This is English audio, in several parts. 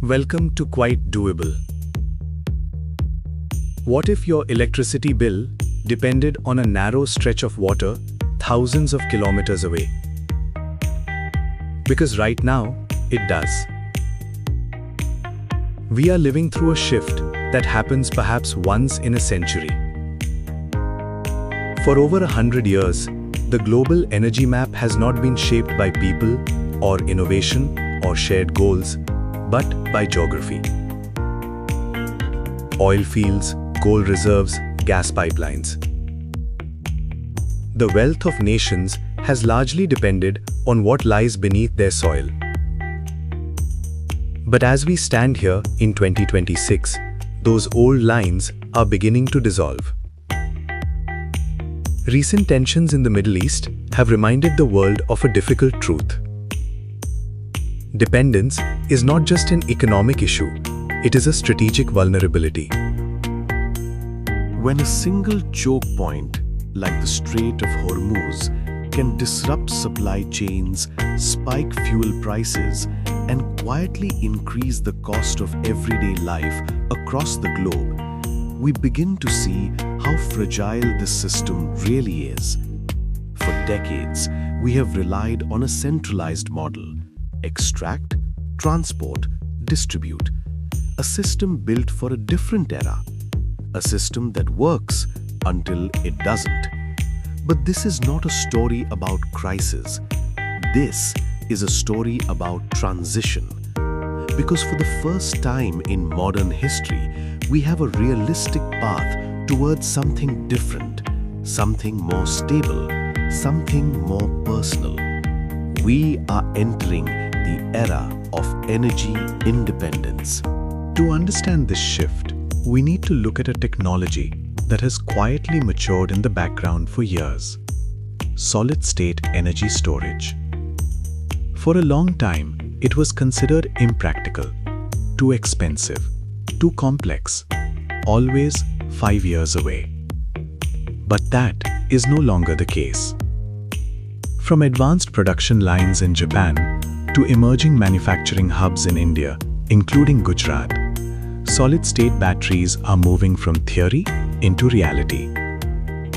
Welcome to Quite Doable. What if your electricity bill depended on a narrow stretch of water thousands of kilometers away? Because right now, it does. We are living through a shift that happens perhaps once in a century. For over 100 years, the global energy map has not been shaped by people or innovation or shared goals, but by geography. Oil fields, coal reserves, gas pipelines. The wealth of nations has largely depended on what lies beneath their soil. But as we stand here in 2026, those old lines are beginning to dissolve. Recent tensions in the Middle East have reminded the world of a difficult truth. Dependence is not just an economic issue, it is a strategic vulnerability. When a single choke point, like the Strait of Hormuz, can disrupt supply chains, spike fuel prices, and quietly increase the cost of everyday life across the globe, we begin to see how fragile this system really is. For decades, we have relied on a centralized model: extract, transport, distribute. A system built for a different era. A system that works until it doesn't. But this is not a story about crisis. This is a story about transition. Because for the first time in modern history, we have a realistic path towards something different, something more stable, something more personal. We are entering the era of energy independence. To understand this shift, we need to look at a technology that has quietly matured in the background for years: solid-state energy storage. For a long time, it was considered impractical, too expensive, too complex, always 5 years away. But that is no longer the case. From advanced production lines in Japan to emerging manufacturing hubs in India, including Gujarat, solid-state batteries are moving from theory into reality.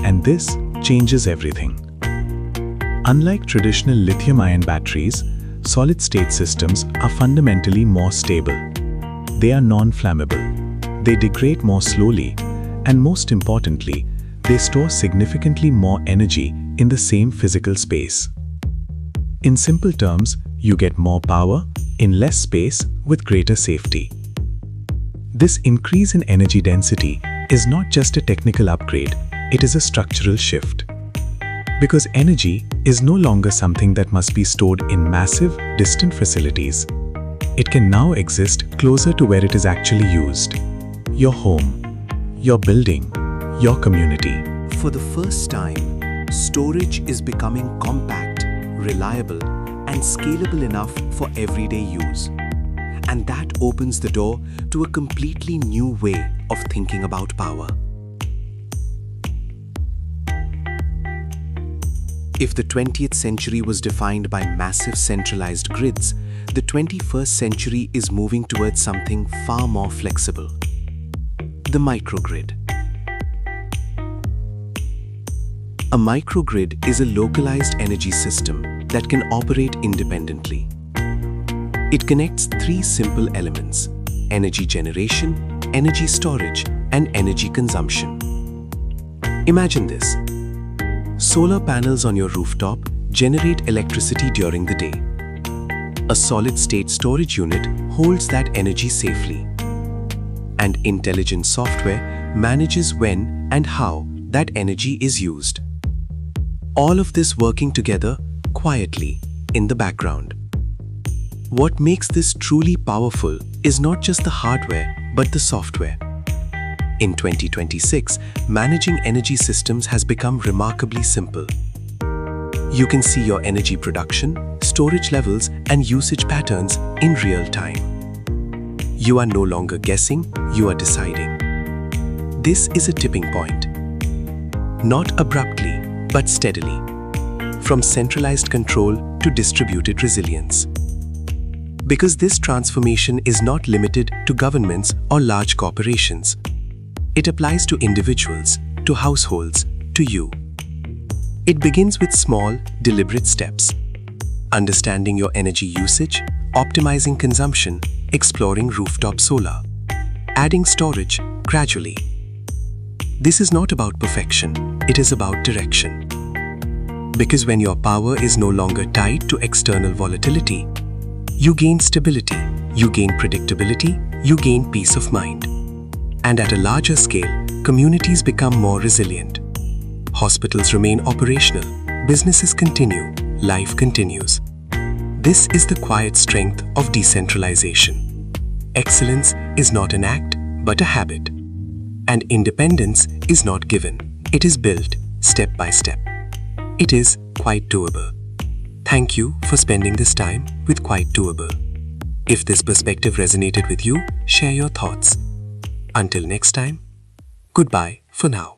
And this changes everything. Unlike traditional lithium-ion batteries, solid-state systems are fundamentally more stable. They are non-flammable, they degrade more slowly, and most importantly, they store significantly more energy in the same physical space. In simple terms, you get more power in less space with greater safety. This increase in energy density is not just a technical upgrade, it is a structural shift. Because energy is no longer something that must be stored in massive, distant facilities. It can now exist closer to where it is actually used: your home, your building, your community. For the first time, storage is becoming compact, reliable, and scalable enough for everyday use. And that opens the door to a completely new way of thinking about power. If the 20th century was defined by massive centralized grids, the 21st century is moving towards something far more flexible: the microgrid. A microgrid is a localized energy system that can operate independently. It connects three simple elements: energy generation, energy storage, and energy consumption. Imagine this. Solar panels on your rooftop generate electricity during the day. A solid-state storage unit holds that energy safely. And intelligent software manages when and how that energy is used. All of this working together quietly in the background. What makes this truly powerful is not just the hardware, but the software. In 2026, managing energy systems has become remarkably simple. You can see your energy production, storage levels, and usage patterns in real time. You are no longer guessing, you are deciding. This is a tipping point. Not abruptly, but steadily. From centralized control to distributed resilience. Because this transformation is not limited to governments or large corporations. It applies to individuals, to households, to you. It begins with small, deliberate steps. Understanding your energy usage, optimizing consumption, exploring rooftop solar, adding storage gradually. This is not about perfection, it is about direction. Because when your power is no longer tied to external volatility, you gain stability, you gain predictability, you gain peace of mind. And at a larger scale, communities become more resilient. Hospitals remain operational, businesses continue, life continues. This is the quiet strength of decentralization. Excellence is not an act, but a habit. And independence is not given, it is built step by step. It is quite doable. Thank you for spending this time with Quite Doable. If this perspective resonated with you, share your thoughts. Until next time, goodbye for now.